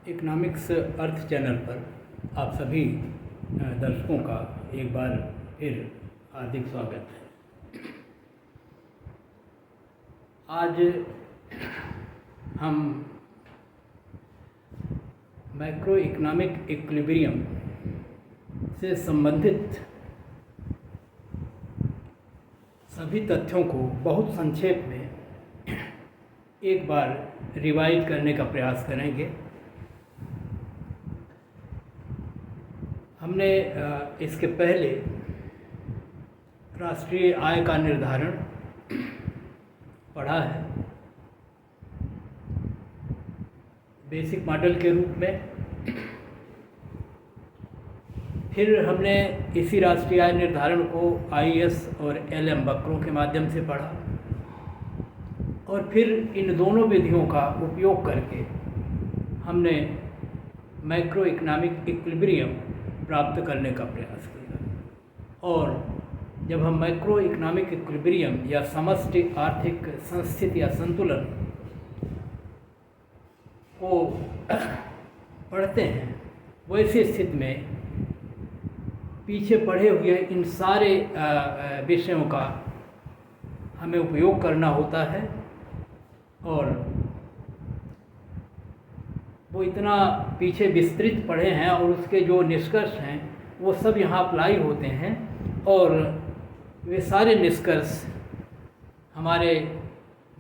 Economics अर्थ channel पर आप सभी दर्शकों का एक बार फिर हार्दिक स्वागत है। आज हम मैक्रो इकोनॉमिक इक्विलिब्रियम से संबंधित सभी तथ्यों को बहुत संक्षेप में एक बार रिवाइज करने का प्रयास करेंगे। हमने इसके पहले राष्ट्रीय आय का निर्धारण पढ़ा है बेसिक मॉडल के रूप में। फिर हमने इसी राष्ट्रीय आय निर्धारण को IS और LM वक्रों के माध्यम से पढ़ा और फिर इन दोनों विधियों का उपयोग करके हमने मैक्रो इकोनॉमिक इक्विलिब्रियम प्राप्त करने का प्रयास किया। और जब हम मैक्रो इकोनॉमिक इक्विलिब्रियम या समष्टि आर्थिक संस्थिति या संतुलन को पढ़ते हैं, वैसी स्थिति में पीछे पढ़े हुए इन सारे विषयों का हमें उपयोग करना होता है। और वो इतना पीछे विस्तृत पढ़े हैं और उसके जो निष्कर्ष हैं वो सब यहाँ अप्लाई होते हैं और वे सारे निष्कर्ष हमारे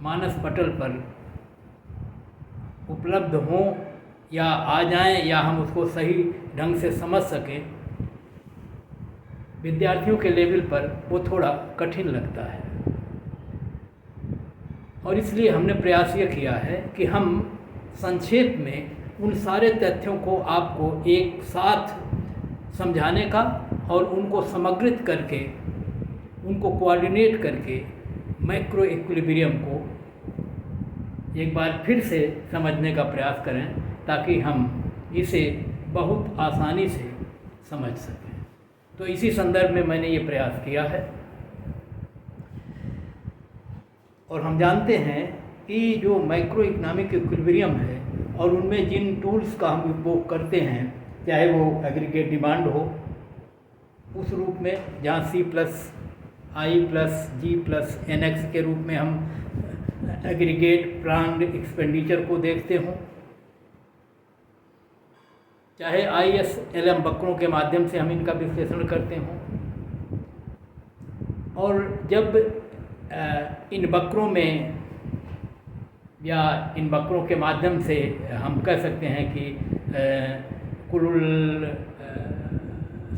मानस पटल पर उपलब्ध हों या आ जाएं या हम उसको सही ढंग से समझ सकें, विद्यार्थियों के लेवल पर वो थोड़ा कठिन लगता है। और इसलिए हमने प्रयास ये किया है कि हम संक्षेप में उन सारे तथ्यों को आपको एक साथ समझाने का और उनको समग्रित करके, उनको कोऑर्डिनेट करके मैक्रो इक्विलिब्रियम को एक बार फिर से समझने का प्रयास करें ताकि हम इसे बहुत आसानी से समझ सकें। तो इसी संदर्भ में मैंने ये प्रयास किया है। और हम जानते हैं कि जो मैक्रो इकोनॉमिक इक्विलिब्रियम है और उनमें जिन टूल्स का हम उपयोग करते हैं, चाहे वो एग्रीगेट डिमांड हो उस रूप में जहाँ C+I+G+NX के रूप में हम एग्रीगेट प्लान्ड एक्सपेंडिचर को देखते हों, चाहे IS LM वक्रों के माध्यम से हम इनका विश्लेषण करते हों। और जब इन वक्रों में या इन वक्रों के माध्यम से हम कह सकते हैं कि कुल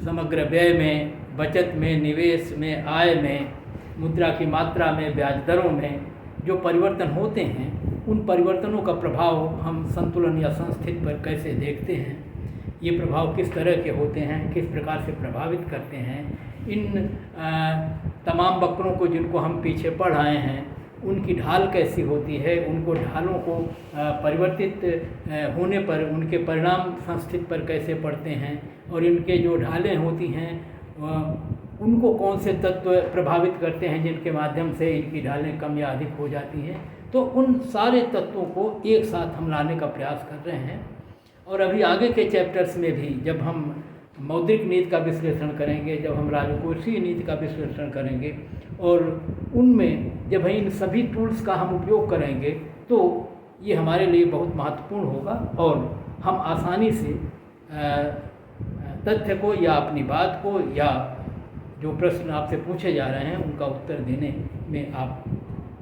समग्र व्यय में, बचत में, निवेश में, आय में, मुद्रा की मात्रा में, ब्याज दरों में जो परिवर्तन होते हैं, उन परिवर्तनों का प्रभाव हम संतुलन या संस्थिति पर कैसे देखते हैं, ये प्रभाव किस तरह के होते हैं, किस प्रकार से प्रभावित करते हैं, इन तमाम वक्रों को जिनको हम पीछे पढ़ आए हैं उनकी ढाल कैसी होती है, उनको ढालों को परिवर्तित होने पर उनके परिणाम संस्थिति पर कैसे पड़ते हैं, और इनके जो ढालें होती हैं उनको कौन से तत्व प्रभावित करते हैं जिनके माध्यम से इनकी ढालें कम या अधिक हो जाती हैं। तो उन सारे तत्वों को एक साथ हम लाने का प्रयास कर रहे हैं। और अभी आगे के चैप्टर्स में भी जब हम मौद्रिक नीति का विश्लेषण करेंगे, जब हम राजकोषीय नीति का विश्लेषण करेंगे और उनमें जब इन सभी टूल्स का हम उपयोग करेंगे तो ये हमारे लिए बहुत महत्वपूर्ण होगा और हम आसानी से तथ्य को या अपनी बात को या जो प्रश्न आपसे पूछे जा रहे हैं उनका उत्तर देने में आप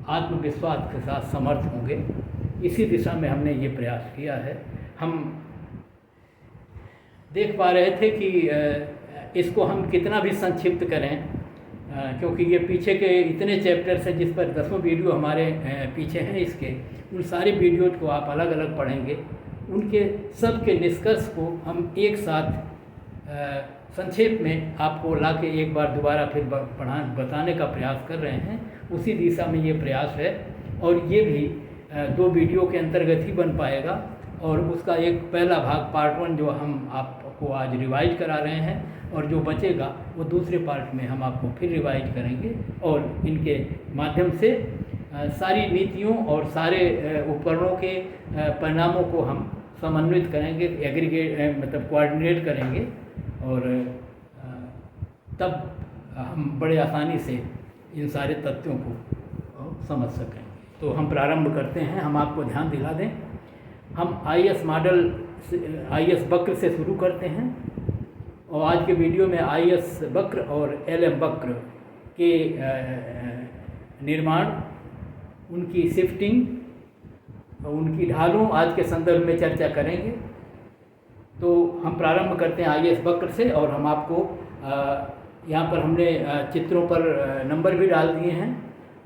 आत्मविश्वास के साथ समर्थ होंगे। इसी दिशा में हमने ये प्रयास किया है। हम देख पा रहे थे कि इसको हम कितना भी संक्षिप्त करें, क्योंकि ये पीछे के इतने चैप्टर्स हैं जिस पर 10 वीडियो हमारे पीछे हैं। इसके उन सारे वीडियोज को आप अलग अलग पढ़ेंगे, उनके सब के निष्कर्ष को हम एक साथ संक्षेप में आपको लाके एक बार दोबारा फिर बताने का प्रयास कर रहे हैं। उसी दिशा में ये प्रयास है और ये भी 2 वीडियो के अंतर्गत ही बन पाएगा। और उसका एक पहला भाग पार्ट 1 जो हम आपको आज रिवाइज करा रहे हैं और जो बचेगा वो दूसरे पार्ट में हम आपको फिर रिवाइज करेंगे और इनके माध्यम से सारी नीतियों और सारे उपकरणों के परिणामों को हम समन्वित करेंगे, एग्रीगेट मतलब कोऑर्डिनेट करेंगे, और तब हम बड़े आसानी से इन सारे तथ्यों को समझ सकेंगे। तो हम प्रारंभ करते हैं। हम आपको ध्यान दिला दें, हम IS मॉडल IS वक्र से शुरू करते हैं, और आज के वीडियो में IS वक्र और LM वक्र के निर्माण, उनकी शिफ्टिंग, उनकी ढालों आज के संदर्भ में चर्चा करेंगे। तो हम प्रारंभ करते हैं IS वक्र से, और हम आपको यहाँ पर हमने चित्रों पर नंबर भी डाल दिए हैं,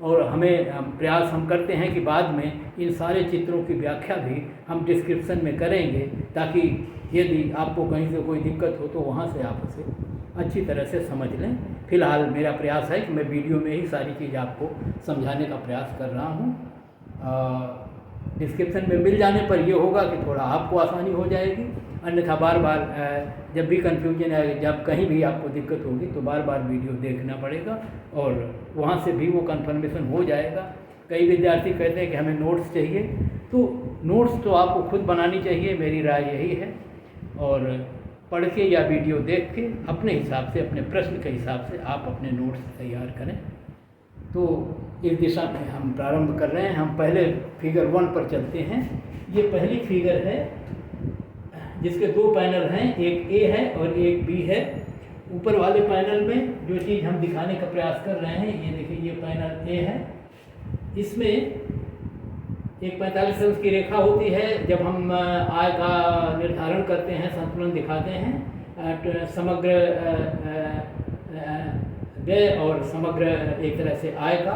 और हमें प्रयास हम करते हैं कि बाद में इन सारे चित्रों की व्याख्या भी हम डिस्क्रिप्शन में करेंगे, ताकि यदि आपको कहीं से कोई दिक्कत हो तो वहाँ से आप उसे अच्छी तरह से समझ लें। फिलहाल मेरा प्रयास है कि मैं वीडियो में ही सारी चीज़ आपको समझाने का प्रयास कर रहा हूँ। डिस्क्रिप्शन में मिल जाने पर यह होगा कि थोड़ा आपको आसानी हो जाएगी, अन्यथा बार बार जब भी कन्फ्यूजन है, जब कहीं भी आपको दिक्कत होगी तो बार बार वीडियो देखना पड़ेगा, और वहाँ से भी वो कन्फर्मेशन हो जाएगा। कई विद्यार्थी कहते हैं कि हमें नोट्स चाहिए, तो नोट्स तो आपको खुद बनानी चाहिए, मेरी राय यही है, और पढ़ के या वीडियो देख के अपने हिसाब से, अपने प्रश्न के हिसाब से आप अपने नोट्स तैयार करें। तो इस दिशा में हम प्रारंभ कर रहे हैं। हम पहले फिगर 1 पर चलते हैं। ये पहली फिगर है जिसके 2 पैनल हैं, एक A है और एक B है। ऊपर वाले पैनल में जो चीज़ हम दिखाने का प्रयास कर रहे हैं, ये देखिए, ये पैनल A है। इसमें एक 45 अंश की रेखा होती है। जब हम आय का निर्धारण करते हैं, संतुलन दिखाते हैं, समग्र व्यय और समग्र एक तरह से आय का,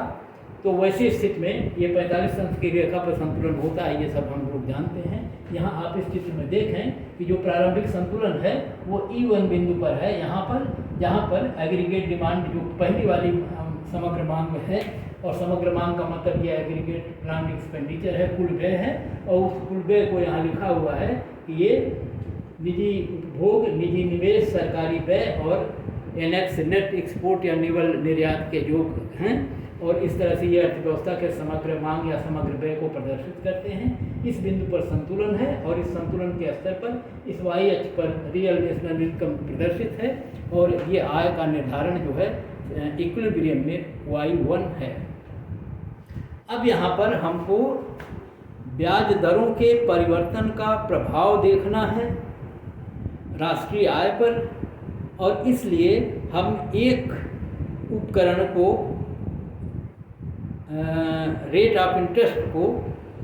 तो वैसी स्थिति में ये 45 अंश की रेखा पर संतुलन होता है, ये सब हम लोग जानते हैं। यहाँ आप इस चित्र में देखें कि जो प्रारंभिक संतुलन है वो E1 बिंदु पर है, यहाँ पर, जहाँ पर एग्रीगेट डिमांड जो पहली वाली समग्र मांग में है, और समग्र मांग का मतलब ये एग्रीगेट प्लान एक्सपेंडिचर है, कुल व्यय है, और उस कुल व्यय को यहाँ लिखा हुआ है कि ये निजी उपभोग, निजी निवेश, सरकारी व्यय और NX नेट एक्सपोर्ट या निवल निर्यात के योग हैं, और इस तरह से ये अर्थव्यवस्था के समग्र मांग या समग्र व्यय को प्रदर्शित करते हैं। इस बिंदु पर संतुलन है, और इस संतुलन के स्तर पर इस Y अक्ष पर रियल नेशनल इनकम प्रदर्शित है, और ये आय का निर्धारण जो है इक्विलिब्रियम में Y1 है। अब यहाँ पर हमको ब्याज दरों के परिवर्तन का प्रभाव देखना है राष्ट्रीय आय पर, और इसलिए हम एक उपकरण को, रेट ऑफ इंटरेस्ट को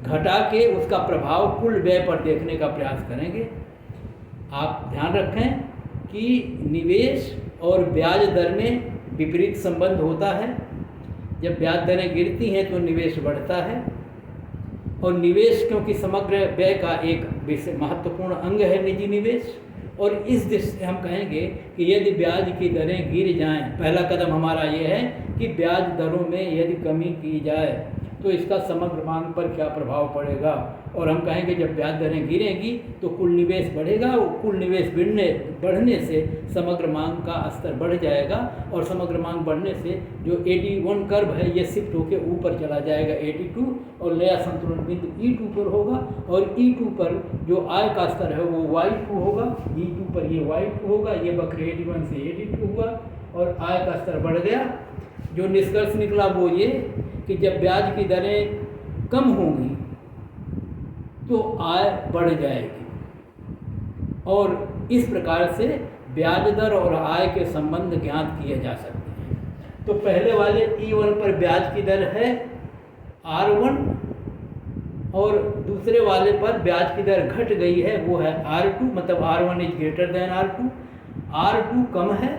घटा के उसका प्रभाव कुल व्यय पर देखने का प्रयास करेंगे। आप ध्यान रखें कि निवेश और ब्याज दर में विपरीत संबंध होता है। जब ब्याज दरें गिरती हैं तो निवेश बढ़ता है, और निवेश क्योंकि समग्र व्यय का एक महत्वपूर्ण अंग है निजी निवेश, और इस दृष्टि से हम कहेंगे कि यदि ब्याज की दरें गिर जाएं, पहला कदम हमारा ये है कि ब्याज दरों में यदि कमी की जाए तो इसका समग्र मांग पर क्या प्रभाव पड़ेगा, और हम कहेंगे जब ब्याज दरें गिरेंगी तो कुल निवेश बढ़ेगा, और कुल निवेश बढ़ने से समग्र मांग का स्तर बढ़ जाएगा, और समग्र मांग बढ़ने से जो 81 कर्व है ये शिफ्ट होकर ऊपर चला जाएगा 82, और नया संतुलन बिंदु E2 पर होगा, और E2 पर जो आय का स्तर है वो Y2 होगा, E2 पर ये Y2 होगा, ये वक्र 81 से 82 हुआ, और आय का स्तर बढ़ गया। जो निष्कर्ष निकला वो ये कि जब ब्याज की दरें कम होंगी तो आय बढ़ जाएगी, और इस प्रकार से ब्याज दर और आय के संबंध ज्ञात किए जा सकते हैं। तो पहले वाले E1 पर ब्याज की दर है R1, और दूसरे वाले पर ब्याज की दर घट गई है, वो है R2, मतलब R1 is greater than R2। R2 कम है,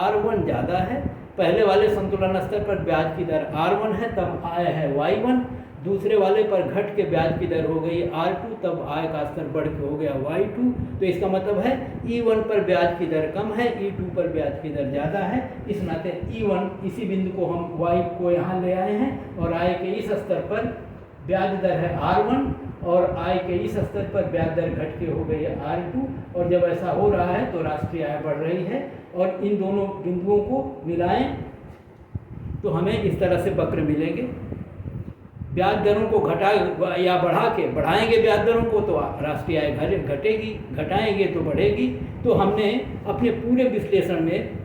R1 ज़्यादा है। पहले वाले संतुलन स्तर पर ब्याज की दर R1 है, तब आय है Y1। दूसरे वाले पर घट के ब्याज की दर हो गई R2, तब आय का स्तर बढ़ के हो गया Y2। तो इसका मतलब है E1 पर ब्याज की दर कम है, E2 पर ब्याज की दर ज़्यादा है। इस नाते E1, इसी बिंदु को हम Y को यहाँ ले आए हैं, और आय के इस स्तर पर ब्याज दर है R1, और आय के इस स्तर पर ब्याज दर घट के हो गई है R2। और जब ऐसा हो रहा है तो राष्ट्रीय आय बढ़ रही है, और इन दोनों बिंदुओं को मिलाएं तो हमें इस तरह से वक्र मिलेंगे। ब्याज दरों को घटा या बढ़ाएंगे ब्याज दरों को तो राष्ट्रीय आय घटेगी, घटाएंगे तो बढ़ेगी। तो हमने अपने पूरे विश्लेषण में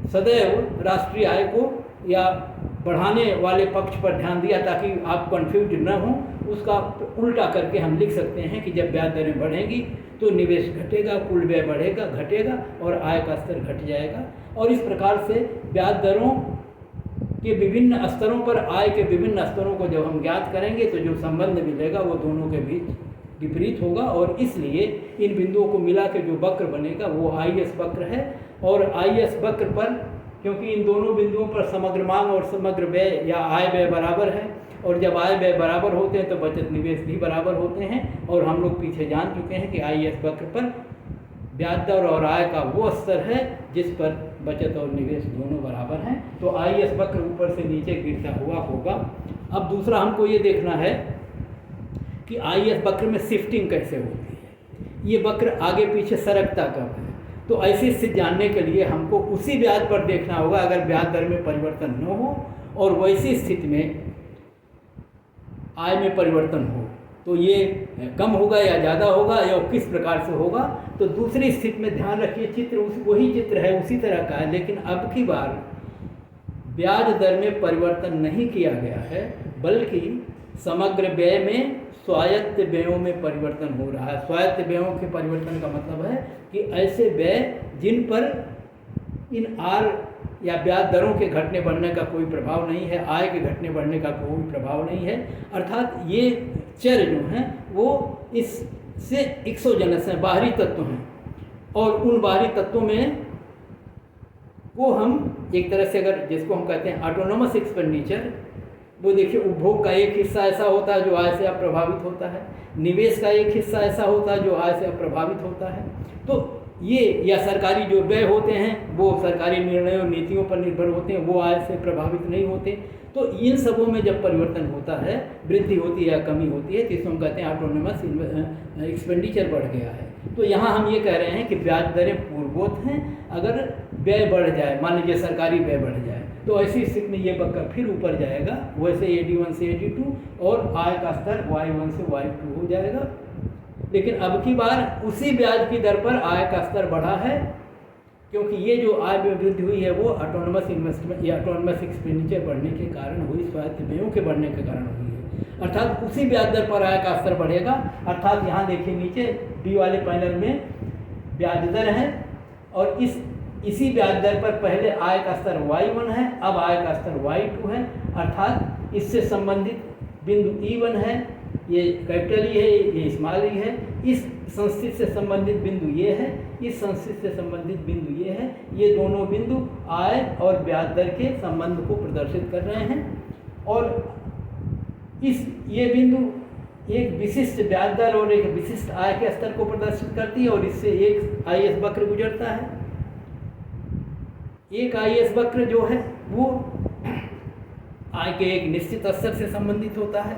सदैव राष्ट्रीय आय को या बढ़ाने वाले पक्ष पर ध्यान दिया ताकि आप कंफ्यूज न हो। उसका उल्टा करके हम लिख सकते हैं कि जब ब्याज दरें बढ़ेंगी तो निवेश घटेगा, कुल व्यय बढ़ेगा, घटेगा और आय का स्तर घट जाएगा। और इस प्रकार से ब्याज दरों के विभिन्न स्तरों पर आय के विभिन्न स्तरों को जब हम ज्ञात करेंगे तो जो संबंध मिलेगा वो दोनों के बीच विपरीत होगा। और इसलिए इन बिंदुओं को मिला के जो वक्र बनेगा वो IS वक्र है। और IS वक्र पर, क्योंकि इन दोनों बिंदुओं पर समग्र मांग और समग्र व्यय या आय व्यय बराबर है, और जब आय व्यय बराबर होते हैं तो बचत निवेश भी बराबर होते हैं। और हम लोग पीछे जान चुके हैं कि IS वक्र पर ब्याज दर और आय का वो स्तर है जिस पर बचत और निवेश दोनों बराबर हैं। तो IS वक्र ऊपर से नीचे गिरता हुआ होगा। अब दूसरा हमको ये देखना है कि IS वक्र में शिफ्टिंग कैसे होती है, ये वक्र आगे पीछे सरकता कब है। तो ऐसी स्थिति जानने के लिए हमको उसी ब्याज पर देखना होगा अगर ब्याज दर में परिवर्तन न हो और वैसी स्थिति में आय में परिवर्तन हो तो ये कम होगा या ज़्यादा होगा या किस प्रकार से होगा। तो दूसरी स्थिति में ध्यान रखिए, चित्र वही चित्र है, उसी तरह का है, लेकिन अब की बार ब्याज दर में परिवर्तन नहीं किया गया है बल्कि समग्र व्यय में स्वायत्त व्ययों में परिवर्तन हो रहा है। स्वायत्त व्ययों के परिवर्तन का मतलब है कि ऐसे व्यय जिन पर इन आर या ब्याज दरों के घटने बढ़ने का कोई प्रभाव नहीं है, आय के घटने बढ़ने का कोई प्रभाव नहीं है। अर्थात ये चर जो हैं वो इससे एक्सोजेनस हैं, बाहरी तत्व हैं। और उन बाहरी तत्वों में वो हम एक तरह से अगर जिसको हम कहते हैं ऑटोनोमस एक्सपेंडिचर, वो देखिए उपभोग का एक हिस्सा ऐसा होता है जो आय से अप्रभावित होता है, निवेश का एक हिस्सा ऐसा होता है जो आय से अप्रभावित होता है। तो ये या सरकारी जो व्यय होते हैं वो सरकारी निर्णयों और नीतियों पर निर्भर होते हैं, वो आय से प्रभावित नहीं होते। तो इन सबों में जब परिवर्तन होता है, वृद्धि होती है या कमी होती है, तो इसको हम कहते हैं ऑटोनोमस एक्सपेंडिचर बढ़ गया है। तो यहाँ हम ये कह रहे हैं कि ब्याज दरें पूर्ववत हैं। अगर व्यय बढ़ जाए, मान लीजिए सरकारी व्यय बढ़ जाए, तो ऐसी स्थिति में ये वक्र फिर ऊपर जाएगा, वैसे AD1 से AD2 और आय का स्तर Y1 से Y2 हो जाएगा। लेकिन अब की बार उसी ब्याज की दर पर आय का स्तर बढ़ा है, क्योंकि ये जो आय में वृद्धि हुई है वो ऑटोनोमस इन्वेस्टमेंट या ऑटोनोमस एक्सपेंडिचर बढ़ने के कारण हुई, स्वायत्त व्ययों के बढ़ने के कारण हुई है। अर्थात उसी ब्याज दर पर आय का स्तर बढ़ेगा। अर्थात यहाँ देखिए नीचे डी वाले पैनल में ब्याज दर है और इसी ब्याज दर पर पहले आय का स्तर Y1 है, अब आय का स्तर Y2 है। अर्थात इससे संबंधित बिंदु E1 है, ये कैपिटल ई है, ये स्मॉल ई है। इस संस्थित से संबंधित बिंदु ये है, इस संस्थित से संबंधित बिंदु ये है। ये दोनों बिंदु आय और ब्याज दर के संबंध को प्रदर्शित कर रहे हैं। और ये बिंदु एक विशिष्ट ब्याज दर और एक विशिष्ट आय के स्तर को प्रदर्शित करती है और इससे एक IS वक्र गुजरता है। एक IS वक्र जो है वो आय के एक निश्चित स्तर से संबंधित होता है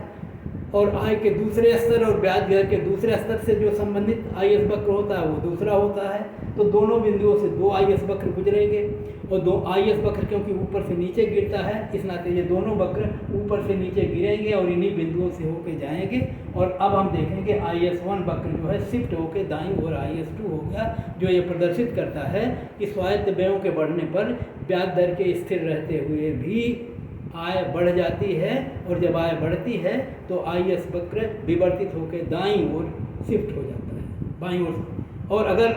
और आय के दूसरे स्तर और ब्याज दर के दूसरे स्तर से जो संबंधित IS वक्र होता है वो दूसरा होता है। तो दोनों बिंदुओं से दो IS वक्र गुजरेंगे और दो IS वक्र क्योंकि ऊपर से नीचे गिरता है, इस नाते ये दोनों वक्र ऊपर से नीचे गिरेंगे और इन्हीं बिंदुओं से होके जाएंगे। और अब हम देखेंगे IS1 वक्र जो है शिफ्ट होके दाईं ओर IS2 हो गया, जो ये प्रदर्शित करता है कि स्वायत्त व्ययों के बढ़ने पर ब्याज दर के स्थिर रहते हुए भी आय बढ़ जाती है और जब आय बढ़ती है तो IS वक्र विवर्तित होकर दाईं ओर शिफ्ट हो जाता है, बाईं ओर। और अगर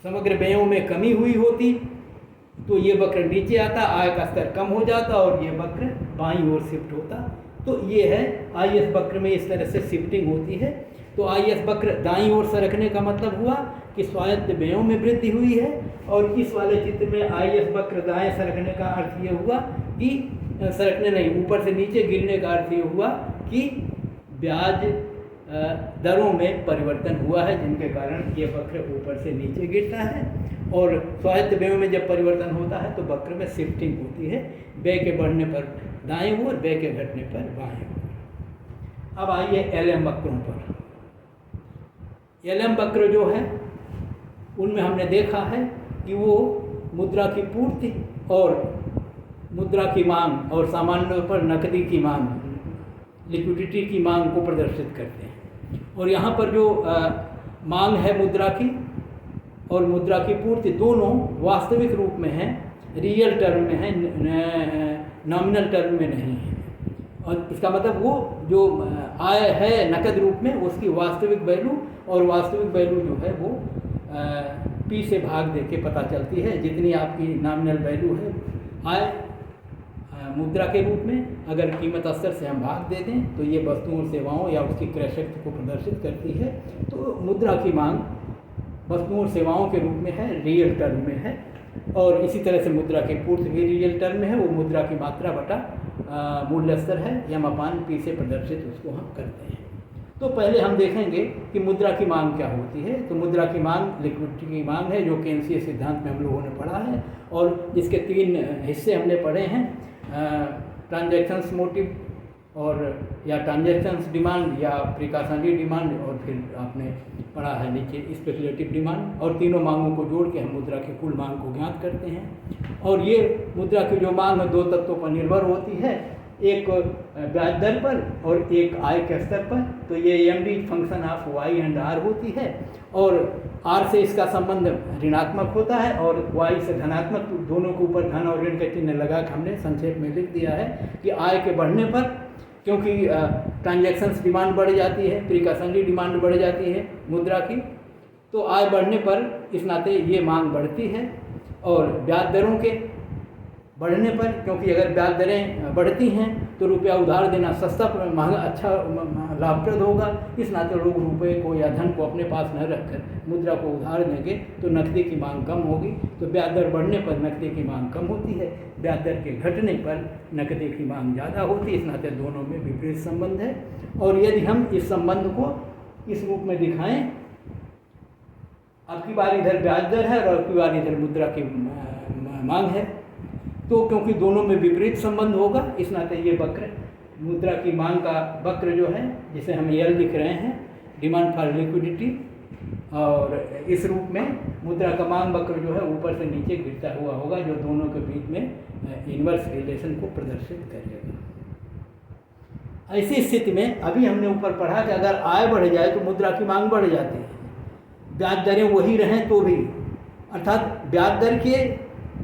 समग्र व्ययों में कमी हुई होती तो ये वक्र नीचे आता, आय का स्तर कम हो जाता और ये वक्र बाईं ओर शिफ्ट होता। तो ये है IS वक्र में इस तरह से शिफ्टिंग होती है। तो IS वक्र दाईं ओर सरकने का मतलब हुआ कि स्वायत्त व्ययों में वृद्धि हुई है और इस वाले चित्र में IS वक्र दाएं सरकने का अर्थ ये हुआ कि सरकने नहीं, ऊपर से नीचे गिरने का अर्थ ये हुआ कि ब्याज दरों में परिवर्तन हुआ है, जिनके कारण ये वक्र ऊपर से नीचे गिरता है। और स्वायत्त व्ययों में जब परिवर्तन होता है तो वक्र में शिफ्टिंग होती है, व्यय के बढ़ने पर दाएं ओर, व्यय के घटने पर बाएं ओर। अब आइए LM वक्रों पर। LM वक्र जो है उनमें हमने देखा है कि वो मुद्रा की पूर्ति और मुद्रा की मांग और सामान्य तौर पर नकदी की मांग लिक्विडिटी की मांग को प्रदर्शित करते हैं। और यहाँ पर जो मांग है मुद्रा की और मुद्रा की पूर्ति दोनों वास्तविक रूप में है, रियल टर्म में है, नॉमिनल टर्म में नहीं है। और इसका मतलब वो जो आय है नकद रूप में उसकी वास्तविक वैल्यू, और वास्तविक वैल्यू जो है वो P से भाग दे के पता चलती है। जितनी आपकी नॉमिनल वैल्यू है आय मुद्रा के रूप में, अगर कीमत स्तर से हम भाग दे दें तो ये वस्तुओं और सेवाओं या उसकी क्रय शक्ति को प्रदर्शित करती है। तो मुद्रा की मांग वस्तुओं और सेवाओं के रूप में है, रियल टर्म में है। और इसी तरह से मुद्रा की पूर्ति भी रियल टर्म में है, वो मुद्रा की मात्रा बटा मूल्य स्तर है, M/P से प्रदर्शित उसको हम करते हैं। तो पहले हम देखेंगे कि मुद्रा की मांग क्या होती है। तो मुद्रा की मांग लिक्विडिटी की मांग है, जो केंद्रीय सिद्धांत में हम लोगों ने पढ़ा है, और जिसके 3 हिस्से हमने पढ़े हैं, ट्रांजैक्शंस मोटिव और या ट्रांजैक्शंस डिमांड या प्रिकॉशनरी डिमांड, और फिर आपने पढ़ा है नीचे स्पेकुलेटिव डिमांड। और तीनों मांगों को जोड़ के हम मुद्रा की कुल मांग को ज्ञात करते हैं। और ये मुद्रा की जो मांग है 2 तत्वों पर निर्भर होती है, एक ब्याज दर पर और एक आय के स्तर पर। तो ये EMD function of Y and R होती है, और R से इसका संबंध ऋणात्मक होता है और Y से धनात्मक। दोनों के ऊपर धन और ऋण का चिन्ह लगा के हमने संक्षेप में लिख दिया है कि आय के बढ़ने पर, क्योंकि ट्रांजैक्शंस डिमांड बढ़ जाती है, प्रिकॉशनरी डिमांड बढ़ जाती है मुद्रा की, तो आय बढ़ने पर इस नाते ये मांग बढ़ती है। और ब्याज दरों के बढ़ने पर, क्योंकि अगर ब्याज दरें बढ़ती हैं तो रुपया उधार देना सस्ता महंगा अच्छा लाभप्रद होगा। इस नाते लोग रुपये को या धन को अपने पास न रखकर मुद्रा को उधार देंगे तो नकदी की मांग कम होगी। तो ब्याज दर बढ़ने पर नकदी की मांग कम होती है, ब्याज दर के घटने पर नकदी की मांग ज़्यादा होती है। इस नाते दोनों में विपरीत संबंध है। और यदि हम इस संबंध को इस रूप में दिखाएं, अब की बार इधर ब्याज दर है और अब की बार इधर मुद्रा की मांग है, तो क्योंकि दोनों में विपरीत संबंध होगा, इस नाते ये वक्र मुद्रा की मांग का वक्र जो है, जिसे हम L लिख रहे हैं, डिमांड फॉर लिक्विडिटी, और इस रूप में मुद्रा का मांग वक्र जो है ऊपर से नीचे गिरता हुआ होगा, जो दोनों के बीच में इन्वर्स रिलेशन को प्रदर्शित करेगा। ऐसी स्थिति में अभी हमने ऊपर पढ़ा कि अगर आय बढ़ जाए तो मुद्रा की मांग बढ़ जाती है, ब्याज दरें वही रहें तो भी, अर्थात ब्याज दर के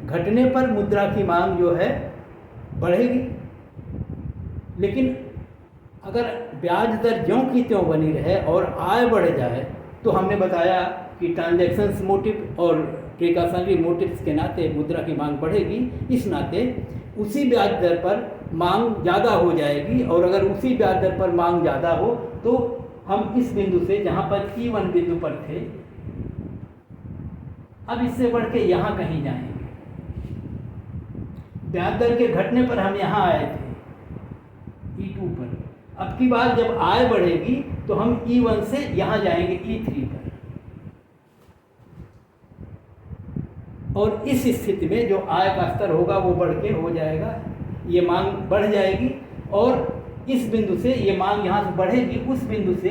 घटने पर मुद्रा की मांग जो है बढ़ेगी। लेकिन अगर ब्याज दर ज्यों की त्यों बनी रहे और आय बढ़ जाए, तो हमने बताया कि ट्रांजैक्शंस मोटिव और प्रिकॉशनरी मोटिव्स के नाते मुद्रा की मांग बढ़ेगी। इस नाते उसी ब्याज दर पर मांग ज़्यादा हो जाएगी, और अगर उसी ब्याज दर पर मांग ज़्यादा हो तो हम इस बिंदु से, जहाँ पर E1 बिंदु पर थे, अब इससे बढ़ के यहाँ कहीं जाएंगे। ब्याज दर के घटने पर हम यहाँ आए थे E2 पर, अब की बार जब आय बढ़ेगी तो हम E1 से यहाँ जाएंगे E3 पर। और इस स्थिति में जो आय का स्तर होगा वो बढ़ के हो जाएगा, ये मांग बढ़ जाएगी, और इस बिंदु से ये मांग यहाँ से बढ़ेगी, उस बिंदु से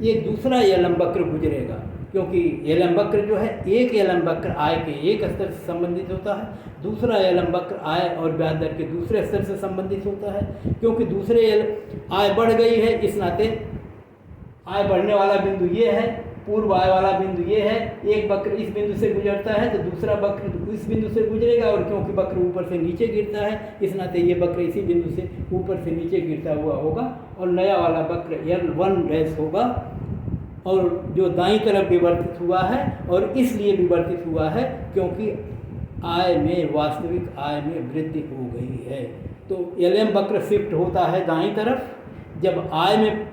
एक दूसरा LM वक्र गुजरेगा, क्योंकि LM वक्र जो है, एक LM वक्र आय के एक स्तर से संबंधित होता है, दूसरा LM वक्र आय और ब्याज दर के दूसरे स्तर से संबंधित होता है। क्योंकि दूसरे आय बढ़ गई है, इस नाते आय बढ़ने वाला बिंदु ये है, पूर्व आय वाला बिंदु ये है, एक वक्र इस बिंदु से गुजरता है तो दूसरा वक्र इस बिंदु से गुजरेगा, और क्योंकि वक्र ऊपर से नीचे गिरता है, इस नाते ये वक्र इसी बिंदु से ऊपर से नीचे गिरता हुआ होगा, और नया वाला वक्र L1' होगा, और जो दाईं तरफ विवर्तित हुआ है, और इसलिए विवर्तित हुआ है क्योंकि आय में, वास्तविक आय में वृद्धि हो गई है। तो LM वक्र शिफ्ट होता है दाईं तरफ जब आय में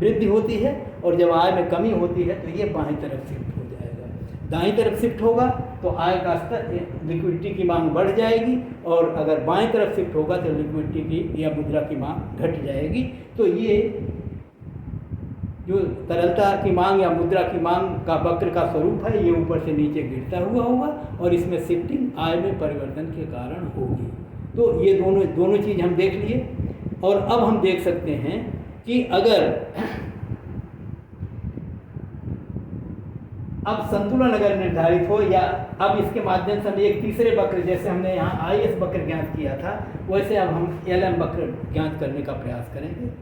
वृद्धि होती है, और जब आय में कमी होती है तो ये बाईं तरफ शिफ्ट हो जाएगा। दाईं तरफ शिफ्ट होगा तो आय का स्तर, लिक्विडिटी की मांग बढ़ जाएगी, और अगर बाईं तरफ शिफ्ट होगा तो लिक्विडिटी की या मुद्रा की मांग घट जाएगी। तो ये जो तरलता की मांग या मुद्रा की मांग का वक्र का स्वरूप है, ये ऊपर से नीचे गिरता हुआ होगा, और इसमें शिफ्टिंग आय में परिवर्तन के कारण होगी। तो ये दोनों चीज़ हम देख लिए। और अब हम देख सकते हैं कि अगर अब संतुलन अगर निर्धारित हो, या अब इसके माध्यम से हम एक तीसरे वक्र, जैसे हमने यहाँ IS वक्र ज्ञात किया था, वैसे अब हम LM वक्र ज्ञात करने का प्रयास करेंगे।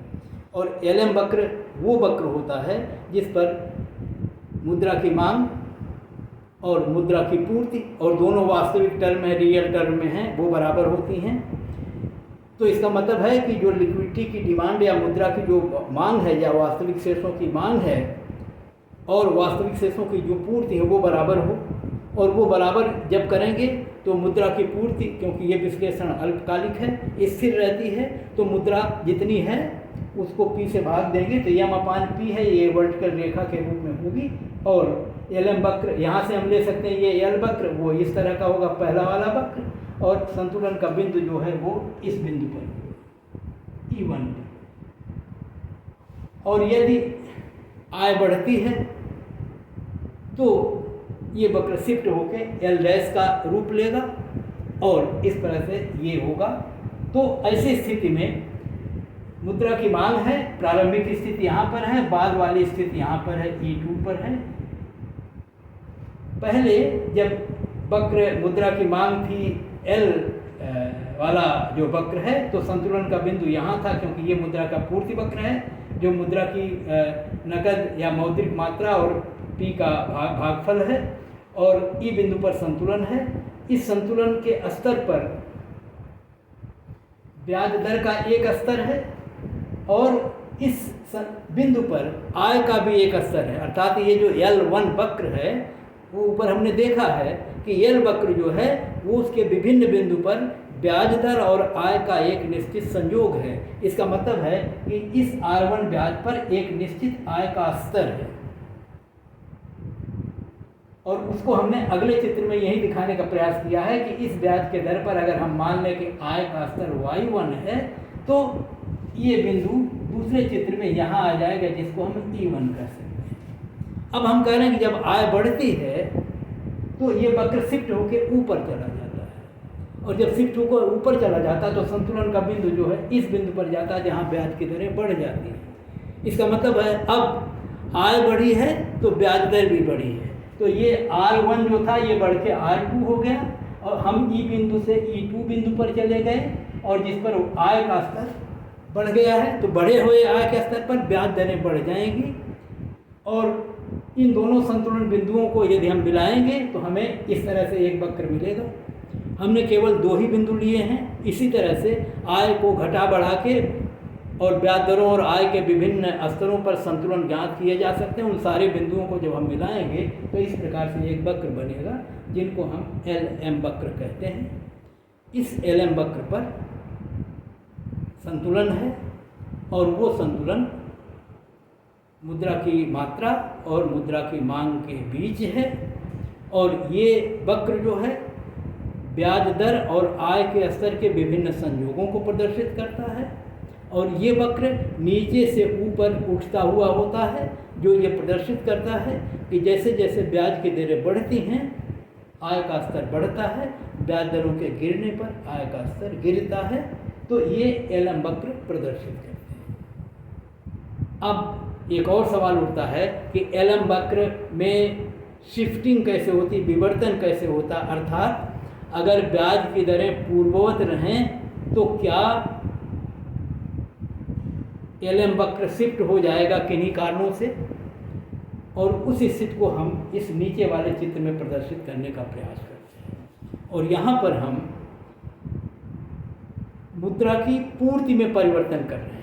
और LM वक्र वो वक्र होता है जिस पर मुद्रा की मांग और मुद्रा की पूर्ति और दोनों वास्तविक टर्म में, रियल टर्म में हैं, वो बराबर होती हैं। तो इसका मतलब है कि जो लिक्विडिटी की डिमांड या मुद्रा की जो मांग है या वास्तविक शेषों की मांग है और वास्तविक शेषों की जो पूर्ति है वो बराबर हो, और वो बराबर जब करेंगे तो मुद्रा की पूर्ति, क्योंकि ये विश्लेषण अल्पकालिक है, स्थिर रहती है, तो मुद्रा जितनी है उसको P से भाग देंगे तो M/P है, ये वर्टिकल रेखा के रूप में होगी। और LM वक्र यहाँ से हम ले सकते हैं, ये L वक्र वो इस तरह का होगा, पहला वाला वक्र, और संतुलन का बिंदु जो है वो इस बिंदु पर E1 पर। और यदि आय बढ़ती है तो ये वक्र शिफ्ट होके L' का रूप लेगा और इस तरह से ये होगा। तो ऐसी स्थिति में मुद्रा की मांग है, प्रारंभिक स्थिति यहाँ पर है, बाद वाली स्थिति यहाँ पर है, E2 पर है। पहले जब वक्र मुद्रा की मांग थी L वाला जो वक्र है तो संतुलन का बिंदु यहाँ था, क्योंकि ये मुद्रा का पूर्ति वक्र है जो मुद्रा की नकद या मौद्रिक मात्रा और P का भागफल है, और E बिंदु पर संतुलन है। इस संतुलन के स्तर पर ब्याज दर का एक स्तर है और इस बिंदु पर आय का भी एक स्तर है, अर्थात ये जो L1 वक्र है वो ऊपर हमने देखा है कि L वक्र जो है वो उसके विभिन्न बिंदु पर ब्याज दर और आय का एक निश्चित संयोग है। इसका मतलब है कि इस R1 ब्याज पर एक निश्चित आय का स्तर है, और उसको हमने अगले चित्र में यही दिखाने का प्रयास किया है कि इस ब्याज के दर पर अगर हम मान लें कि आय का स्तर Y1 है तो ये बिंदु दूसरे चित्र में यहाँ आ जाएगा, जिसको हम E1 कह सकते हैं। अब हम कह रहे हैं कि जब आय बढ़ती है तो ये वक्र शिफ्ट होकर ऊपर चला जाता है, और जब शिफ्ट होकर ऊपर चला जाता है तो संतुलन का बिंदु जो है इस बिंदु पर जाता है जहाँ ब्याज की दरें बढ़ जाती हैं। इसका मतलब है अब आय बढ़ी है तो ब्याज दर भी बढ़ी है, तो ये R1 जो था ये बढ़ के R2 हो गया, और हम E बिंदु से E2 बिंदु पर चले गए, और जिस पर आय का स्तर बढ़ गया है तो बढ़े हुए आय के स्तर पर ब्याज दरें बढ़ जाएंगी। और इन दोनों संतुलन बिंदुओं को यदि हम मिलाएंगे तो हमें इस तरह से एक वक्र मिलेगा। हमने केवल 2 ही बिंदु लिए हैं। इसी तरह से आय को घटा बढ़ा के और ब्याज दरों और आय के विभिन्न स्तरों पर संतुलन ज्ञात किए जा सकते हैं। उन सारे बिंदुओं को जब हम मिलाएंगे तो इस प्रकार से एक वक्र बनेगा जिनको हम LM वक्र कहते हैं। इस LM वक्र पर संतुलन है, और वो संतुलन मुद्रा की मात्रा और मुद्रा की मांग के बीच है, और ये वक्र जो है ब्याज दर और आय के स्तर के विभिन्न संयोगों को प्रदर्शित करता है, और ये वक्र नीचे से ऊपर उठता हुआ होता है, जो ये प्रदर्शित करता है कि जैसे जैसे ब्याज की दरें बढ़ती हैं आय का स्तर बढ़ता है, ब्याज दरों के गिरने पर आय का स्तर गिरता है। तो ये LM वक्र प्रदर्शित करते हैं। अब एक और सवाल उठता है कि LM वक्र में शिफ्टिंग कैसे होती, विवर्तन कैसे होता, अर्थात अगर ब्याज की दरें पूर्ववत रहें तो क्या LM वक्र शिफ्ट हो जाएगा किन्हीं कारणों से, और उस स्थिति को हम इस नीचे वाले चित्र में प्रदर्शित करने का प्रयास करते हैं। और यहाँ पर हम मुद्रा की पूर्ति में परिवर्तन कर रहे हैं,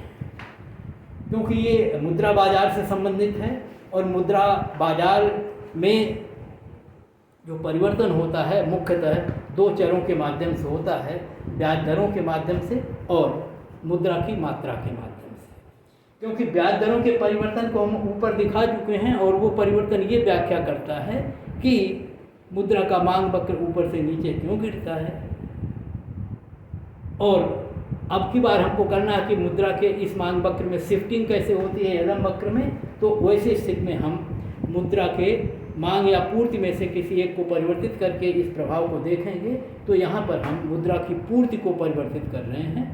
क्योंकि ये मुद्रा बाजार से संबंधित है, और मुद्रा बाजार में जो परिवर्तन होता है मुख्यतः 2 चरों के माध्यम से होता है, ब्याज दरों के माध्यम से और मुद्रा की मात्रा के माध्यम से। क्योंकि ब्याज दरों के परिवर्तन को हम ऊपर दिखा चुके हैं, और वो परिवर्तन ये व्याख्या करता है कि मुद्रा का मांग वक्र ऊपर से नीचे क्यों गिरता है। और अब की बार हमको करना है कि मुद्रा के इस मांग वक्र में शिफ्टिंग कैसे होती है LM वक्र में, तो वैसे स्थिति में हम मुद्रा के मांग या पूर्ति में से किसी एक को परिवर्तित करके इस प्रभाव को देखेंगे। तो यहाँ पर हम मुद्रा की पूर्ति को परिवर्तित कर रहे हैं।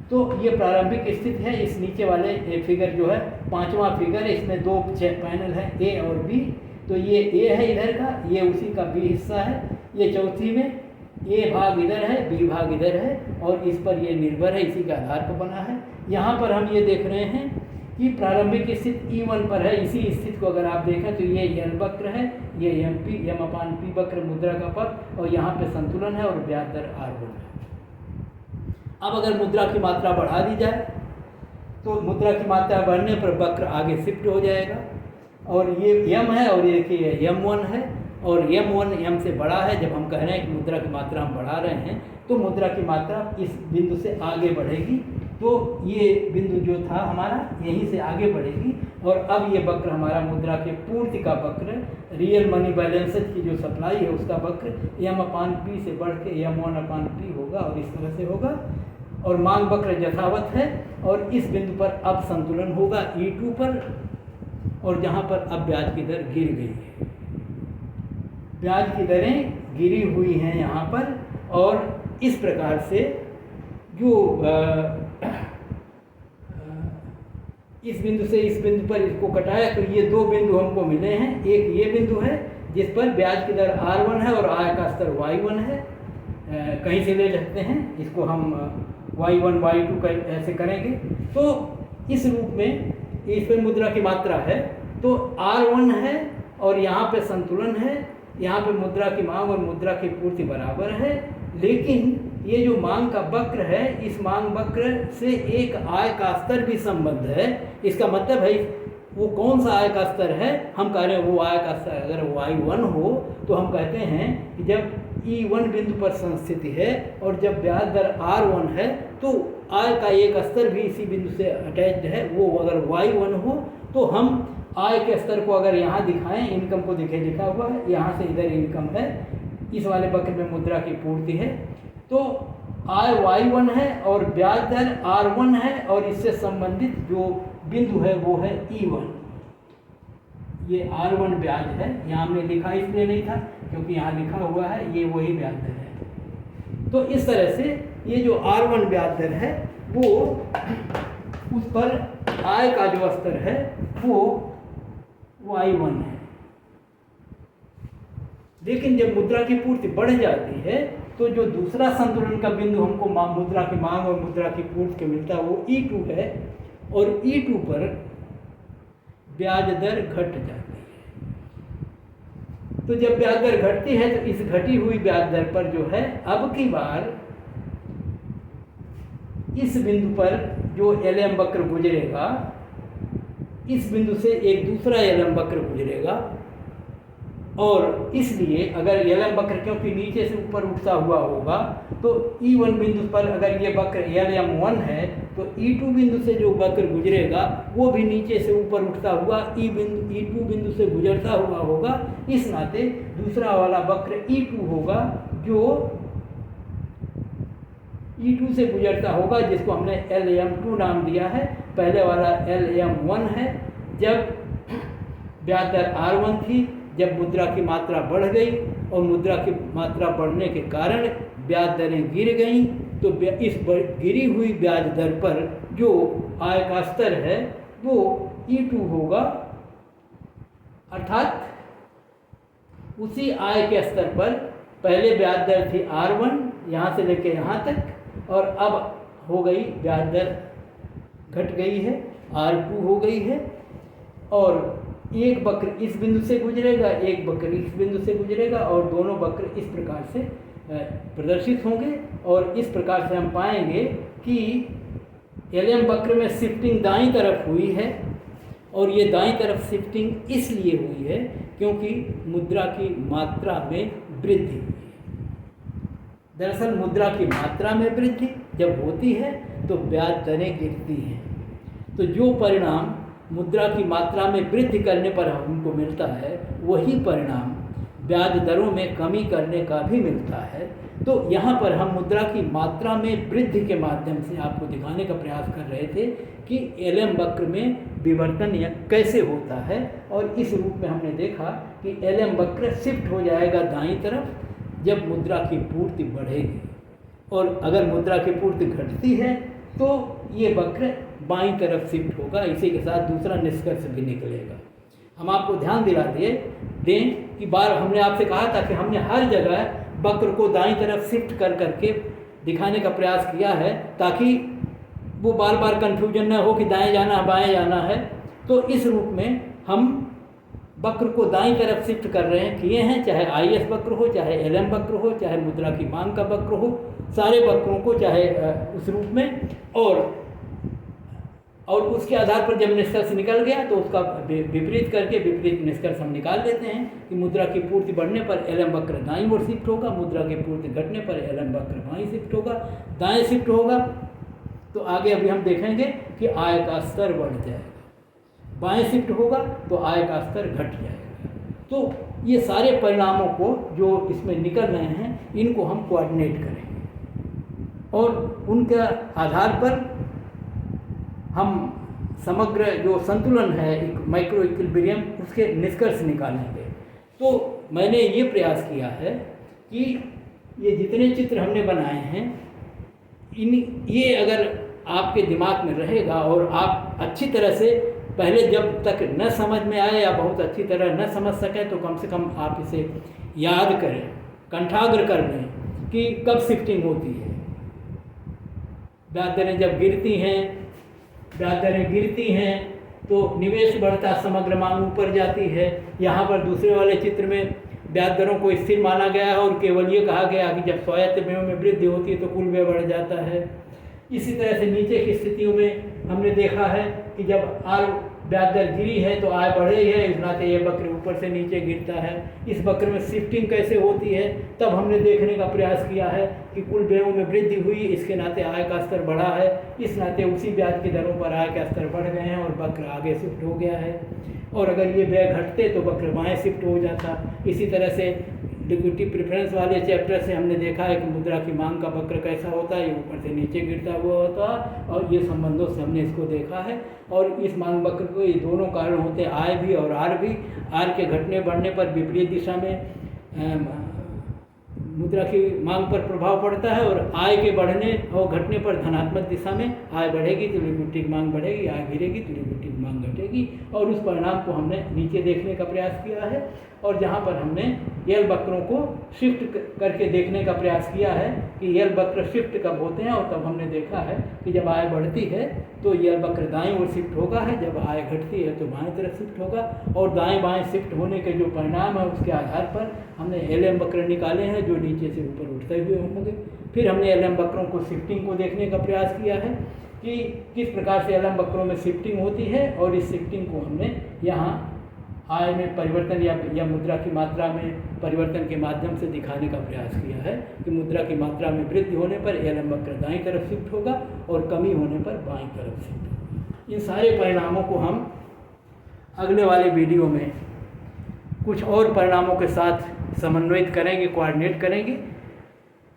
तो ये प्रारंभिक स्थिति है। इस नीचे वाले फिगर जो है 5वां फिगर है, इसमें 2 पैनल है A और B। तो ये A है इधर का, ये उसी का B हिस्सा है। ये चौथी में A भाग इधर है, B भाग इधर है, और इस पर ये निर्भर है, इसी के आधार पर बना है। यहाँ पर हम ये देख रहे हैं कि प्रारंभिक स्थिति E1 पर है। इसी स्थिति को अगर आप देखें तो ये L वक्र है, ये M/P वक्र मुद्रा का पथ, और यहाँ पे संतुलन है और ब्याज दर R1 है। अब अगर मुद्रा की मात्रा बढ़ा दी जाए तो मुद्रा की मात्रा बढ़ने पर वक्र आगे शिफ्ट हो जाएगा, और ये M है और ये देखिए M1 है, और M1 M से बड़ा है। जब हम कह रहे हैं कि मुद्रा की मात्रा हम बढ़ा रहे हैं तो मुद्रा की मात्रा इस बिंदु से आगे बढ़ेगी, तो ये बिंदु जो था हमारा यहीं से आगे बढ़ेगी, और अब ये वक्र हमारा मुद्रा के पूर्ति का वक्र, रियल मनी बैलेंसेज की जो सप्लाई है उसका वक्र M/P से बढ़ के M1/P होगा, और इस तरह से होगा। और मांग वक्र यथावत है, और इस बिंदु पर अब संतुलन होगा E2 पर, और जहाँ पर अब ब्याज की दर गिर गई है। ब्याज की दरें गिरी हुई हैं यहाँ पर, और इस प्रकार से जो इस बिंदु से इस बिंदु पर इसको कटाया तो ये दो बिंदु हमको मिले हैं। एक ये बिंदु है जिस पर ब्याज की दर R1 है और आय का स्तर Y1 है। कहीं से ले सकते हैं इसको, हम Y1 Y2 ऐसे करेंगे। तो इस रूप में इस पर मुद्रा की मात्रा है, तो R1 है और यहाँ पे संतुलन है, यहाँ पे मुद्रा की मांग और मुद्रा की पूर्ति बराबर है। लेकिन ये जो मांग का वक्र है, इस मांग वक्र से एक आय का स्तर भी संबंध है। इसका मतलब है वो कौन सा आय का स्तर है, हम कह रहे हैं वो आय का स्तर अगर Y1 हो तो हम कहते हैं कि जब E1 बिंदु पर संस्थिति है और जब ब्याज दर R1 है तो आय का एक स्तर भी इसी बिंदु से अटैच्ड है। वो अगर Y1 हो तो हम आय के स्तर को अगर यहाँ दिखाएं, इनकम को दिखे लिखा हुआ है, यहाँ से इधर इनकम है, इस वाले वक्र में मुद्रा की पूर्ति है, तो आय Y1 है और ब्याज दर R1 है, और इससे संबंधित जो बिंदु है वो है E1। ये R1 ब्याज है, यहाँ हमने लिखा इसलिए नहीं था क्योंकि यहाँ लिखा हुआ है, ये वही ब्याज दर है। तो इस तरह से ये जो R1 ब्याज दर है वो उस पर आय का जो स्तर है वो Y1 है। लेकिन जब मुद्रा की पूर्ति बढ़ जाती है तो जो दूसरा संतुलन का बिंदु हमको मुद्रा की मांग और मुद्रा की पूर्ति के मिलता है वो E2 है, और E2 पर ब्याज दर घट जाती है। तो जब ब्याज दर घटती है तो इस घटी हुई ब्याज दर पर जो है अब की बार इस बिंदु पर जो LM वक्र गुजरेगा, इस बिंदु से एक दूसरा LM वक्र गुजरेगा, और इसलिए अगर LM वक्र क्योंकि नीचे से ऊपर उठता हुआ होगा तो E1 बिंदु पर अगर ये वक्र LM1 है तो E2 बिंदु से जो वक्र गुजरेगा वो भी नीचे से ऊपर उठता हुआ E2 बिंदु से गुजरता हुआ होगा। इस नाते दूसरा वाला वक्र E2 होगा जो E2 से गुजरता होगा, जिसको हमने LM2 नाम दिया है। पहले वाला LM1 है जब ब्याज दर R1 थी, जब मुद्रा की मात्रा बढ़ गई और मुद्रा की मात्रा बढ़ने के कारण ब्याज दरें गिर गईं, तो इस गिरी हुई ब्याज दर पर जो आय का स्तर है वो E2 होगा, अर्थात उसी आय के स्तर पर पहले ब्याज दर थी R1 यहाँ से लेके यहाँ तक, और अब हो गई ब्याज दर घट गई है, R2 हो गई है, और एक वक्र इस बिंदु से गुजरेगा, एक वक्र इस बिंदु से गुजरेगा, और दोनों वक्र इस प्रकार से प्रदर्शित होंगे। और इस प्रकार से हम पाएंगे कि LM वक्र में शिफ्टिंग दाईं तरफ हुई है, और ये दाईं तरफ शिफ्टिंग इसलिए हुई है क्योंकि मुद्रा की मात्रा में वृद्धि हुई है। दरअसल मुद्रा की मात्रा में वृद्धि जब होती है तो ब्याज दरें गिरती हैं। तो जो परिणाम मुद्रा की मात्रा में वृद्धि करने पर हमको मिलता है वही परिणाम ब्याज दरों में कमी करने का भी मिलता है। तो यहाँ पर हम मुद्रा की मात्रा में वृद्धि के माध्यम से आपको दिखाने का प्रयास कर रहे थे कि LM वक्र में विवर्तन कैसे होता है, और इस रूप में हमने देखा कि LM वक्र शिफ्ट हो जाएगा दाईं तरफ जब मुद्रा की पूर्ति बढ़ेगी, और अगर मुद्रा की पूर्ति घटती है तो ये वक्र बाईं तरफ शिफ्ट होगा। इसी के साथ दूसरा निष्कर्ष भी निकलेगा। हम आपको ध्यान दिला दें कि बार हमने आपसे कहा था कि हमने हर जगह वक्र को दाईं तरफ शिफ्ट कर करके दिखाने का प्रयास किया है ताकि वो बार बार कन्फ्यूजन ना हो कि दाएं जाना है बाएं जाना है। तो इस रूप में हम वक्र को दाईं तरफ शिफ्ट कर रहे हैं, किए हैं, चाहे IS वक्र हो, चाहे LM वक्र हो, चाहे मुद्रा की मांग का वक्र हो, सारे वक्रों को चाहे उस रूप में। और उसके आधार पर जब निष्कर्ष निकल गया तो उसका विपरीत करके विपरीत निष्कर्ष हम निकाल लेते हैं कि मुद्रा की पूर्ति बढ़ने पर LM वक्र दाईं ओर शिफ्ट होगा, मुद्रा की पूर्ति घटने पर LM वक्र बाईं शिफ्ट होगा, दाएं शिफ्ट होगा। तो आगे अभी हम देखेंगे कि आय का स्तर बढ़ जाएगा, बाएं शिफ्ट होगा तो आय का स्तर घट जाएगा। तो ये सारे परिणामों को जो इसमें निकल रहे हैं इनको हम कोऑर्डिनेट करेंगे और उनके आधार पर हम समग्र जो संतुलन है एक माइक्रो इक्विलिब्रियम उसके निष्कर्ष निकालेंगे। तो मैंने ये प्रयास किया है कि ये जितने चित्र हमने बनाए हैं ये अगर आपके दिमाग में रहेगा और आप अच्छी तरह से पहले जब तक न समझ में आए या बहुत अच्छी तरह न समझ सकें तो कम से कम आप इसे याद करें, कंठाग्र कर लें कि कब शिफ्टिंग होती है। ब्याज दरें जब गिरती हैं, ब्याज दरें गिरती हैं तो निवेश बढ़ता, समग्र मांग ऊपर जाती है। यहाँ पर दूसरे वाले चित्र में ब्याज दरों को स्थिर माना गया है और केवल ये कहा गया कि जब स्वायत्त व्ययों में वृद्धि होती है तो कुल व्यय बढ़ जाता है। इसी तरह से नीचे की स्थितियों में हमने देखा है कि जब ब्याज दर गिरी है तो आय बढ़ी है, इस नाते ये वक्र ऊपर से नीचे गिरता है। इस वक्र में शिफ्टिंग कैसे होती है तब हमने देखने का प्रयास किया है कि कुल व्ययों में वृद्धि हुई, इसके नाते आय का स्तर बढ़ा है, इस नाते उसी ब्याज की दरों पर आय का स्तर बढ़ गए हैं और वक्र आगे शिफ्ट हो गया है। और अगर ये व्यय घटते तो वक्र बाएं शिफ्ट हो जाता। इसी तरह से लिक्विडिटी प्रेफरेंस वाले चैप्टर से हमने देखा है कि मुद्रा की मांग का वक्र कैसा होता है, ये ऊपर से नीचे गिरता हुआ होता है और ये संबंधों से हमने इसको देखा है। और इस मांग वक्र को ये दोनों कारण होते हैं, आय भी और आर भी। आर के घटने बढ़ने पर विपरीत दिशा में मुद्रा की मांग पर प्रभाव पड़ता है और आय के बढ़ने और घटने पर धनात्मक दिशा में आय बढ़ेगी तो लिक्विडिटी की मांग बढ़ेगी, आय गिरेगी तो लिक्विडिटी की मांग घटेगी। और उस परिणाम को हमने नीचे देखने का प्रयास किया है और जहाँ पर हमने यल वक्रों को शिफ्ट करके देखने का प्रयास किया है कि यल वक्र शिफ्ट कब होते हैं। और तब हमने देखा है कि जब आय बढ़ती है तो यल वक्र दाएं ओर शिफ्ट होगा है, जब आय घटती है तो बाएं तरफ शिफ्ट होगा। और दाएं बाएं शिफ्ट होने के जो परिणाम है उसके आधार पर हमने LM वक्र निकाले हैं जो नीचे से ऊपर उठते हुए होंगे। फिर हमने LM वक्रों को शिफ्टिंग को देखने का प्रयास किया है कि किस प्रकार से LM वक्रों में शिफ्टिंग होती है और इस शिफ्टिंग को हमने यहाँ आय में परिवर्तन या मुद्रा की मात्रा में परिवर्तन के माध्यम से दिखाने का प्रयास किया है कि मुद्रा की मात्रा में वृद्धि होने पर LM वक्र दाईं तरफ शिफ्ट होगा और कमी होने पर बाईं तरफ शिफ्ट होगा। इन सारे परिणामों को हम अगले वाले वीडियो में कुछ और परिणामों के साथ समन्वयित करेंगे, कोऑर्डिनेट करेंगे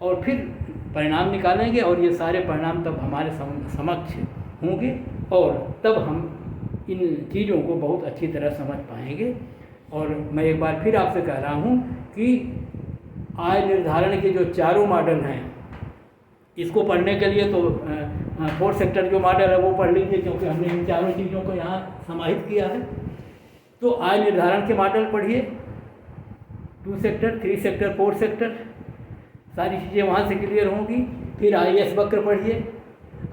और फिर परिणाम निकालेंगे और ये सारे परिणाम तब हमारे समक्ष होंगे और तब हम इन चीज़ों को बहुत अच्छी तरह समझ पाएंगे। और मैं एक बार फिर आपसे कह रहा हूँ कि आय निर्धारण के जो चारों मॉडल हैं इसको पढ़ने के लिए तो 4 सेक्टर जो मॉडल है वो पढ़ लीजिए क्योंकि हमने इन चारों चीज़ों को यहाँ समाहित किया है। तो आय निर्धारण के मॉडल पढ़िए, 2 सेक्टर, 3 सेक्टर, 4 सेक्टर, सारी चीज़ें वहाँ से क्लियर होंगी। फिर IS वक्र पढ़िए,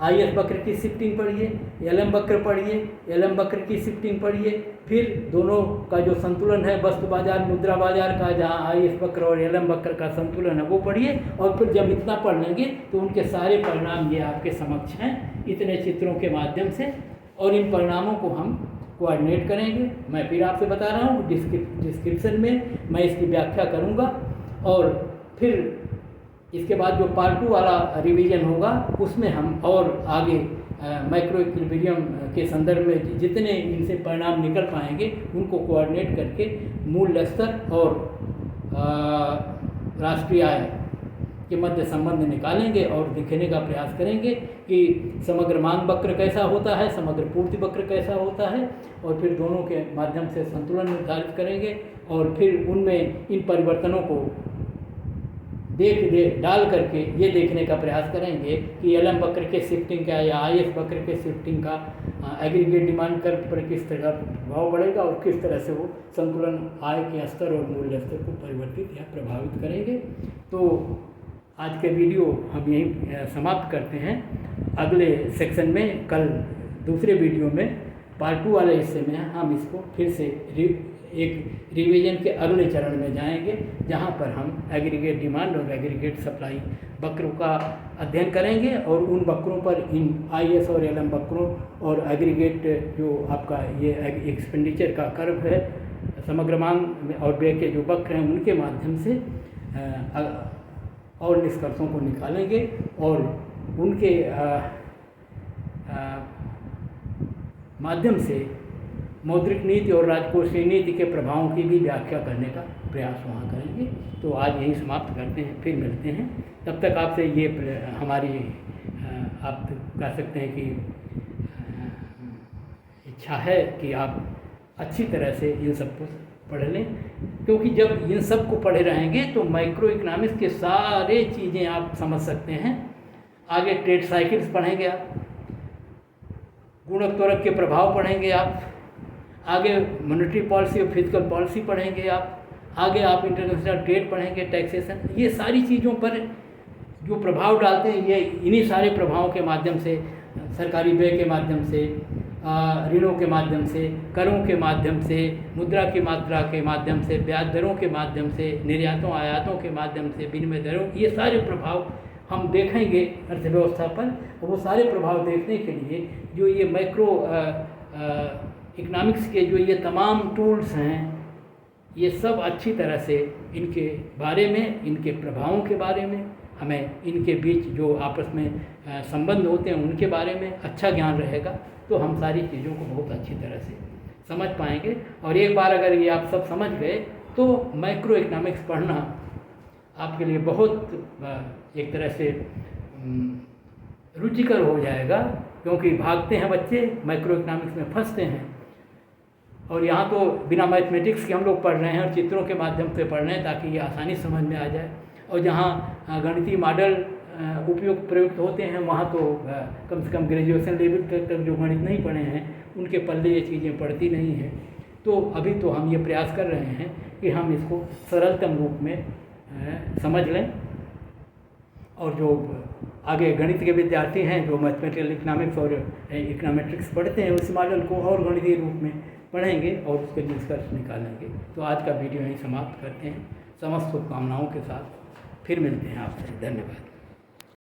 IS वक्र की शिफ्टिंग पढ़िए, LM वक्र पढ़िए, LM वक्र की शिफ्टिंग पढ़िए। फिर दोनों का जो संतुलन है वस्तु बाजार मुद्रा बाजार का, जहाँ IS वक्र और LM वक्र का संतुलन है वो पढ़िए। और फिर जब इतना पढ़ लेंगे तो उनके सारे परिणाम ये आपके समक्ष हैं इतने चित्रों के माध्यम से और इन परिणामों को हम कोऑर्डिनेट करेंगे। मैं फिर आपसे बता रहा हूँ डिस्क्रिप्शन में मैं इसकी व्याख्या करूँगा और फिर इसके बाद जो पार्ट 2 वाला रिवीजन होगा उसमें हम और आगे माइक्रो इक्विलिब्रियम के संदर्भ में जितने इनसे परिणाम निकल पाएंगे उनको कोऑर्डिनेट करके मूल स्तर और राष्ट्रीय आय के मध्य संबंध निकालेंगे और दिखने का प्रयास करेंगे कि समग्र मांग वक्र कैसा होता है, समग्र पूर्ति वक्र कैसा होता है और फिर दोनों के माध्यम से संतुलन निर्धारित करेंगे और फिर उनमें इन परिवर्तनों को डाल करके ये देखने का प्रयास करेंगे कि LM वक्र के शिफ्टिंग का या IS वक्र के शिफ्टिंग का एग्रीगेट डिमांड कर्व पर किस तरह प्रभाव पड़ेगा और किस तरह से वो संतुलन आय के स्तर और मूल्य स्तर को परिवर्तित या प्रभावित करेंगे। तो आज के वीडियो हम यहीं समाप्त करते हैं। अगले सेक्शन में कल दूसरे वीडियो में पार्ट 2 वाले हिस्से में हम इसको फिर से एक रिवीजन के अगले चरण में जाएंगे, जहां पर हम एग्रीगेट डिमांड और एग्रीगेट सप्लाई वक्रों का अध्ययन करेंगे और उन वक्रों पर इन IS और LM वक्रों और एग्रीगेट जो आपका ये एक्सपेंडिचर का कर्व है, समग्र मांग और व्यय के जो वक्र हैं उनके माध्यम से और निष्कर्षों को निकालेंगे और उनके माध्यम से मौद्रिक नीति और राजकोषीय नीति के प्रभावों की भी व्याख्या करने का प्रयास वहाँ करेंगे। तो आज यही समाप्त करते हैं, फिर मिलते हैं। तब तक आपसे ये हमारी आप कह सकते हैं कि इच्छा है कि आप अच्छी तरह से इन सब को पढ़ लें, क्योंकि जब इन सब को पढ़े रहेंगे तो माइक्रो इकोनॉमिक्स के सारे चीज़ें आप समझ सकते हैं। आगे ट्रेड साइकिल्स पढ़ेंगे आप, गुणक त्वरक के प्रभाव पढ़ेंगे आप, आगे मॉनेटरी पॉलिसी और फिजिकल पॉलिसी पढ़ेंगे आप, आगे आप इंटरनेशनल ट्रेड पढ़ेंगे, टैक्सेशन, ये सारी चीज़ों पर जो प्रभाव डालते हैं, ये इन्हीं सारे प्रभावों के माध्यम से, सरकारी व्यय के माध्यम से, ऋणों के माध्यम से, करों के माध्यम से, मुद्रा की मात्रा के माध्यम से, ब्याज दरों के माध्यम से, निर्यातों आयातों के माध्यम से, विनिमय दरों, ये सारे प्रभाव हम देखेंगे अर्थव्यवस्था पर। और वो सारे प्रभाव देखने के लिए जो ये माइक्रो इकोनॉमिक्स के जो ये तमाम टूल्स हैं, ये सब अच्छी तरह से इनके बारे में, इनके प्रभावों के बारे में, हमें इनके बीच जो आपस में संबंध होते हैं उनके बारे में अच्छा ज्ञान रहेगा, तो हम सारी चीज़ों को बहुत अच्छी तरह से समझ पाएंगे। और एक बार अगर ये आप सब समझ गए तो माइक्रो इकोनॉमिक्स पढ़ना आपके लिए बहुत एक तरह से रुचिकर हो जाएगा, क्योंकि भागते हैं बच्चे, माइक्रो इकोनॉमिक्स में फंसते हैं। और यहाँ तो बिना मैथमेटिक्स के हम लोग पढ़ रहे हैं और चित्रों के माध्यम से पढ़ रहे हैं ताकि ये आसानी समझ में आ जाए। और जहाँ गणितीय मॉडल उपयुक्त प्रयुक्त होते हैं वहाँ तो कम से कम ग्रेजुएशन लेवल तक जो गणित नहीं पढ़े हैं उनके पल्ले ये चीज़ें पढ़ती नहीं हैं। तो अभी तो हम ये प्रयास कर रहे हैं कि हम इसको सरलतम रूप में समझ लें, और जो आगे गणित के विद्यार्थी हैं जो मैथमेटिकल इकोनॉमिक्स और इकोनॉमेट्रिक्स पढ़ते हैं उस मॉडल को और गणितीय रूप में पढ़ेंगे और उसके निष्कर्ष निकालेंगे। तो आज का वीडियो यहीं समाप्त करते हैं, समस्त शुभकामनाओं के साथ फिर मिलते हैं आपसे। धन्यवाद।